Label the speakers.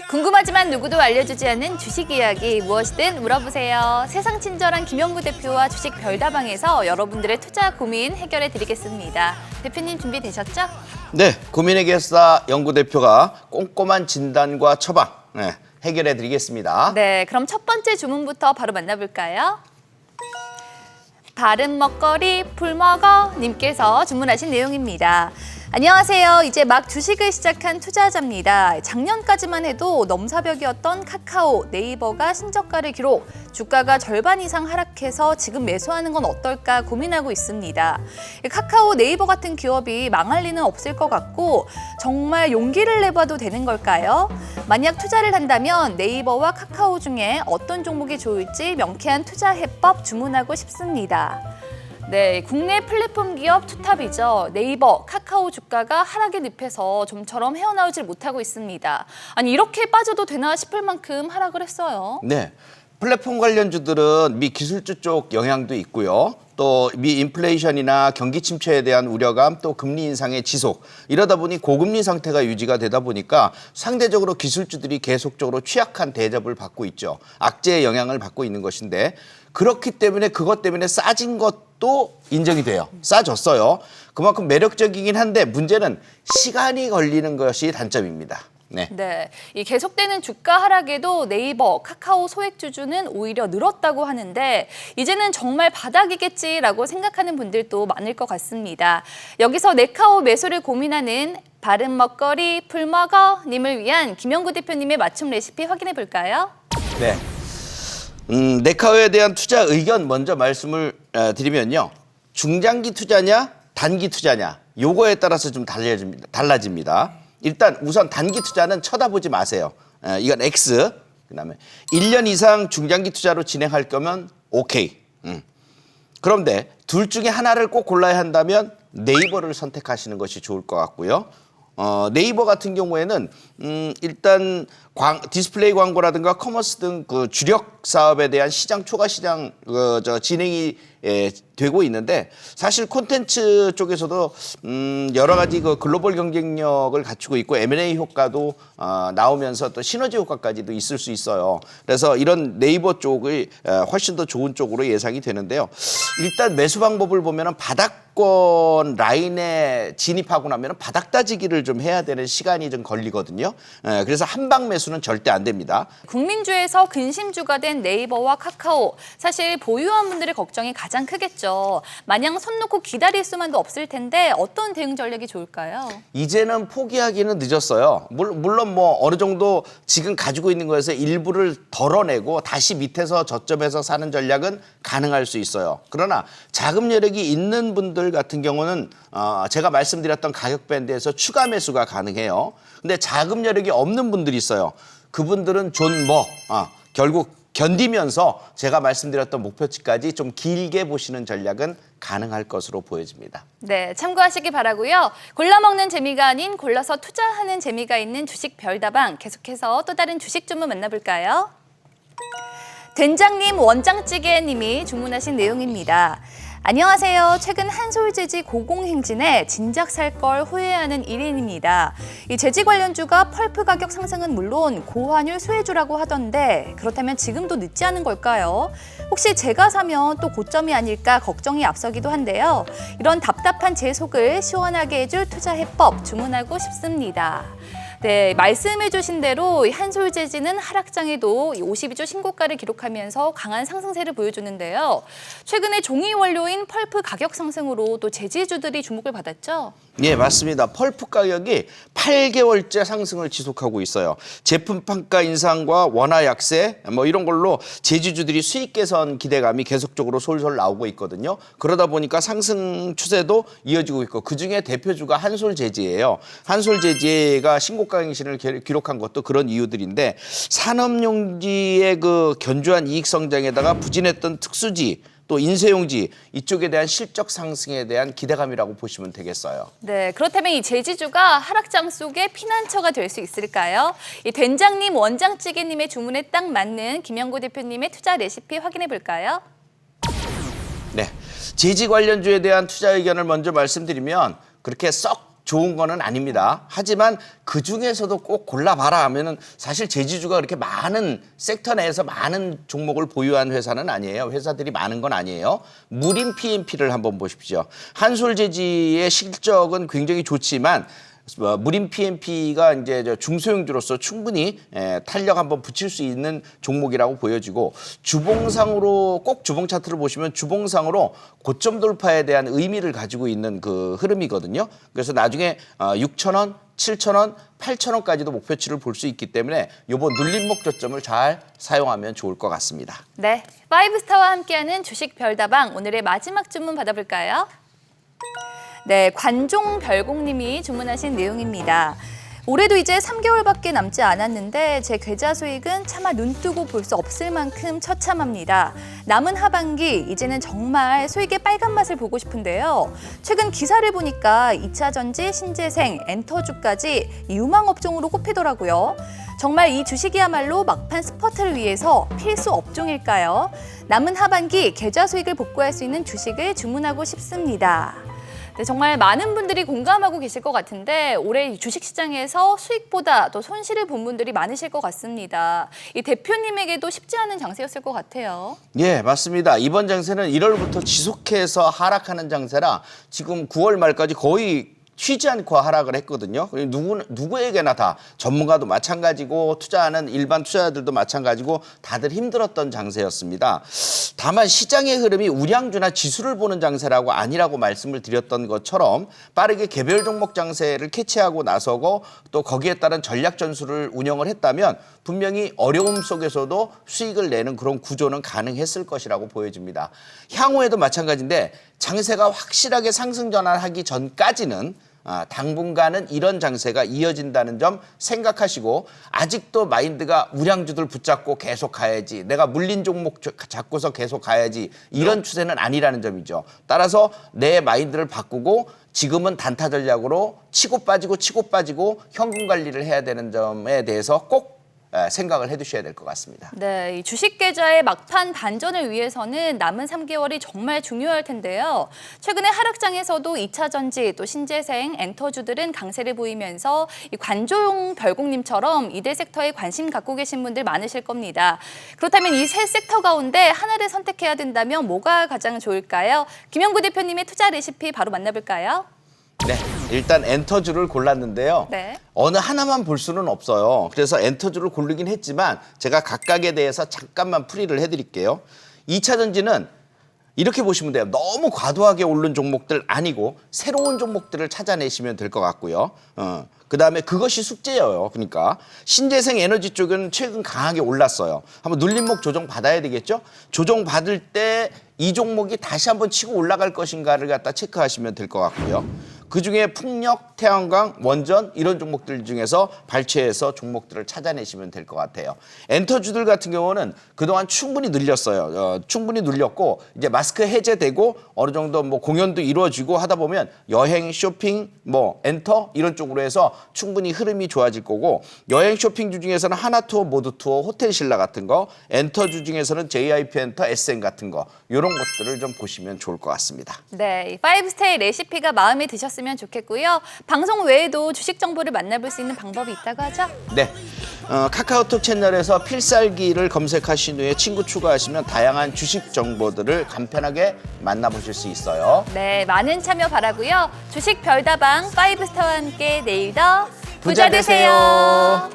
Speaker 1: 궁금하지만 누구도 알려주지 않는 주식 이야기 무엇이든 물어보세요. 세상 친절한 김영구 대표와 주식 별다방에서 여러분들의 투자 고민 해결해 드리겠습니다. 대표님 준비되셨죠?
Speaker 2: 네, 고민해결사 영구 대표가 꼼꼼한 진단과 처방 해결해 드리겠습니다.
Speaker 1: 네, 그럼 첫 번째 주문부터 바로 만나볼까요? 바른 먹거리 풀먹어 님께서 주문하신 내용입니다. 안녕하세요. 이제 막 주식을 시작한 투자자입니다. 작년까지만 해도 넘사벽이었던 카카오, 네이버가 신저가를 기록, 주가가 절반 이상 하락해서 지금 매수하는 건 어떨까 고민하고 있습니다. 카카오, 네이버 같은 기업이 망할 리는 없을 것 같고 정말 용기를 내봐도 되는 걸까요? 만약 투자를 한다면 네이버와 카카오 중에 어떤 종목이 좋을지 명쾌한 투자 해법 주문하고 싶습니다. 네, 국내 플랫폼 기업 투탑이죠. 네이버, 카카오 주가가 하락의 늪에서 좀처럼 헤어나오질 못하고 있습니다. 아니 이렇게 빠져도 되나 싶을 만큼 하락을 했어요.
Speaker 2: 네, 플랫폼 관련주들은 미 기술주 쪽 영향도 있고요. 또 미 인플레이션이나 경기 침체에 대한 우려감, 또 금리 인상의 지속, 이러다 보니 고금리 상태가 유지가 되다 보니까 상대적으로 기술주들이 계속적으로 취약한 대접을 받고 있죠. 악재의 영향을 받고 있는 것인데, 그렇기 때문에 그것 때문에 싸진 것도 인정이 돼요. 싸졌어요. 그만큼 매력적이긴 한데 문제는 시간이 걸리는 것이 단점입니다.
Speaker 1: 네, 이 계속되는 주가 하락에도 네이버, 카카오 소액주주는 오히려 늘었다고 하는데 이제는 정말 바닥이겠지라고 생각하는 분들도 많을 것 같습니다. 여기서 네카오 매수를 고민하는 바른 먹거리 풀먹어 님을 위한 김영구 대표님의 맞춤 레시피 확인해 볼까요?
Speaker 2: 네. 네카오에 대한 투자 의견 먼저 말씀을 드리면요. 중장기 투자냐, 단기 투자냐, 요거에 따라서 좀 달라집니다. 일단 우선 단기 투자는 쳐다보지 마세요. 이건 X. 그다음에 1년 이상 중장기 투자로 진행할 거면 오케이. 그런데 둘 중에 하나를 꼭 골라야 한다면 네이버를 선택하시는 것이 좋을 것 같고요. 네이버 같은 경우에는 일단 디스플레이 광고라든가 커머스 등 그 주력 사업에 대한 시장 초과 시장 진행이 되고 있는데, 사실 콘텐츠 쪽에서도 여러 가지 그 글로벌 경쟁력을 갖추고 있고 M&A 효과도 나오면서 또 시너지 효과까지도 있을 수 있어요. 그래서 이런 네이버 쪽이 훨씬 더 좋은 쪽으로 예상이 되는데요. 일단 매수 방법을 보면은 바닥권 라인에 진입하고 나면 바닥 따지기를 좀 해야 되는 시간이 좀 걸리거든요. 그래서 한방 매수는 절대 안 됩니다.
Speaker 1: 국민주에서 근심주가 된 네이버와 카카오, 사실 보유한 분들의 걱정이 가장 크겠죠. 마냥 손 놓고 기다릴 수만도 없을 텐데 어떤 대응 전략이 좋을까요?
Speaker 2: 이제는 포기하기는 늦었어요. 물론 뭐 어느 정도 지금 가지고 있는 거에서 일부를 덜어내고 다시 밑에서 저점에서 사는 전략은 가능할 수 있어요. 그러나 자금 여력이 있는 분들 같은 경우는 제가 말씀드렸던 가격 밴드에서 추가 매수가 가능해요. 근데 자금 여력이 없는 분들이 있어요. 그분들은 결국 견디면서 제가 말씀드렸던 목표치까지 좀 길게 보시는 전략은 가능할 것으로 보여집니다.
Speaker 1: 네, 참고하시기 바라고요. 골라 먹는 재미가 아닌 골라서 투자하는 재미가 있는 주식 별다방, 계속해서 또 다른 주식 주문 만나볼까요? 된장님 원장찌개님이 주문하신 내용입니다. 안녕하세요. 최근 한솔재지 고공행진에 진작 살 걸 후회하는 1인입니다. 이 재지 관련주가 펄프 가격 상승은 물론 고환율 수혜주라고 하던데 그렇다면 지금도 늦지 않은 걸까요? 혹시 제가 사면 또 고점이 아닐까 걱정이 앞서기도 한데요. 이런 답답한 제 속을 시원하게 해줄 투자 해법 주문하고 싶습니다. 네, 말씀해 주신 대로 한솔재지는 하락장에도 52주 신고가를 기록하면서 강한 상승세를 보여주는데요. 최근에 종이 원료인 펄프 가격 상승으로 또 재지주들이 주목을 받았죠?
Speaker 2: 예, 맞습니다. 펄프 가격이 8개월째 상승을 지속하고 있어요. 제품 판가 인상과 원화 약세 이런 걸로 재지주들이 수익 개선 기대감이 계속적으로 솔솔 나오고 있거든요. 그러다 보니까 상승 추세도 이어지고 있고, 그중에 대표주가 한솔재지예요. 한솔재지가 신고가 갱신을 기록한 것도 그런 이유들인데, 산업용지의 그 견조한 이익 성장에다가 부진했던 특수지, 또 인쇄용지 이쪽에 대한 실적 상승에 대한 기대감이라고 보시면 되겠어요.
Speaker 1: 네, 그렇다면 이 재지주가 하락장 속에 피난처가 될 수 있을까요? 이 된장님 원장찌개님의 주문에 딱 맞는 김영구 대표님의 투자 레시피 확인해 볼까요?
Speaker 2: 네, 재지 관련주에 대한 투자 의견을 먼저 말씀드리면 그렇게 썩 좋은 거는 아닙니다. 하지만 그 중에서도 꼭 골라봐라 하면은 사실 제지주가 그렇게 많은 섹터 내에서 많은 종목을 보유한 회사는 아니에요. 회사들이 많은 건 아니에요. 무림 PMP를 한번 보십시오. 한솔제지의 실적은 굉장히 좋지만 무림 PMP가 이제 중소형주로서 충분히 탄력 한번 붙일 수 있는 종목이라고 보여지고 주봉상으로 꼭 주봉 차트를 보시면 주봉상으로 고점 돌파에 대한 의미를 가지고 있는 그 흐름이거든요. 그래서 나중에 6,000원, 7,000원, 8,000원까지도 목표치를 볼 수 있기 때문에 이번 눌림목 저점을 잘 사용하면 좋을 것 같습니다.
Speaker 1: 네, 파이브스타와 함께하는 주식 별다방 오늘의 마지막 주문 받아볼까요? 네, 관종별공님이 주문하신 내용입니다. 올해도 이제 3개월밖에 남지 않았는데 제 계좌 수익은 차마 눈뜨고 볼 수 없을 만큼 처참합니다. 남은 하반기 이제는 정말 수익의 빨간 맛을 보고 싶은데요. 최근 기사를 보니까 2차전지, 신재생, 엔터주까지 유망 업종으로 꼽히더라고요. 정말 이 주식이야말로 막판 스퍼트를 위해서 필수 업종일까요? 남은 하반기 계좌 수익을 복구할 수 있는 주식을 주문하고 싶습니다. 네, 정말 많은 분들이 공감하고 계실 것 같은데 올해 주식시장에서 수익보다 또 손실을 본 분들이 많으실 것 같습니다. 이 대표님에게도 쉽지 않은 장세였을 것 같아요.
Speaker 2: 예, 맞습니다. 이번 장세는 1월부터 지속해서 하락하는 장세라 지금 9월 말까지 거의 쉬지 않고 하락을 했거든요. 누구에게나 다 전문가도 마찬가지고 투자하는 일반 투자자들도 마찬가지고 다들 힘들었던 장세였습니다. 다만 시장의 흐름이 우량주나 지수를 보는 장세라고 아니라고 말씀을 드렸던 것처럼 빠르게 개별 종목 장세를 캐치하고 나서고 또 거기에 따른 전략 전술을 운영을 했다면 분명히 어려움 속에서도 수익을 내는 그런 구조는 가능했을 것이라고 보여집니다. 향후에도 마찬가지인데 장세가 확실하게 상승 전환하기 전까지는 당분간은 이런 장세가 이어진다는 점 생각하시고 아직도 마인드가 우량주들 붙잡고 계속 가야지 내가 물린 종목 잡고서 계속 가야지 이런 추세는 아니라는 점이죠. 따라서 내 마인드를 바꾸고 지금은 단타 전략으로 치고 빠지고 현금 관리를 해야 되는 점에 대해서 꼭 생각을 해두셔야 될 것 같습니다.
Speaker 1: 네, 이 주식 계좌의 막판 반전을 위해서는 남은 3개월이 정말 중요할 텐데요. 최근에 하락장에서도 2차전지, 또 신재생, 엔터주들은 강세를 보이면서 이 관조용 별공님처럼 이들 섹터에 관심 갖고 계신 분들 많으실 겁니다. 그렇다면 이 세 섹터 가운데 하나를 선택해야 된다면 뭐가 가장 좋을까요? 김영구 대표님의 투자 레시피 바로 만나볼까요?
Speaker 2: 네, 일단 엔터주를 골랐는데요.
Speaker 1: 네.
Speaker 2: 어느 하나만 볼 수는 없어요. 그래서 엔터주를 고르긴 했지만 제가 각각에 대해서 잠깐만 풀이를 해드릴게요. 2차 전지는 이렇게 보시면 돼요. 너무 과도하게 오른 종목들 아니고 새로운 종목들을 찾아내시면 될 것 같고요. 그다음에 그것이 숙제예요. 그러니까 신재생 에너지 쪽은 최근 강하게 올랐어요. 한번 눌림목 조정 받아야 되겠죠? 조정 받을 때 이 종목이 다시 한번 치고 올라갈 것인가를 갖다 체크하시면 될 것 같고요. 그중에 풍력, 태양광, 원전 이런 종목들 중에서 발췌해서 종목들을 찾아내시면 될 것 같아요. 엔터주들 같은 경우는 그동안 충분히 늘렸어요. 충분히 늘렸고 이제 마스크 해제되고 어느 정도 뭐 공연도 이루어지고 하다 보면 여행, 쇼핑, 뭐 엔터 이런 쪽으로 해서 충분히 흐름이 좋아질 거고 여행 쇼핑주 중에서는 하나투어, 모두투어, 호텔신라 같은 거, 엔터주 중에서는 JIP 엔터, SM 같은 거 이런 것들을 좀 보시면 좋을 것 같습니다.
Speaker 1: 네, 이 파이브스타의 레시피가 마음에 드셨으면 좋겠고요. 방송 외에도 주식 정보를 만나볼 수 있는 방법이 있다고 하죠?
Speaker 2: 네. 카카오톡 채널에서 필살기를 검색하신 후에 친구 추가하시면 다양한 주식 정보들을 간편하게 만나보실 수 있어요.
Speaker 1: 네, 많은 참여 바라고요. 주식 별다방 파이브스타와 함께 내일 더 부자 되세요.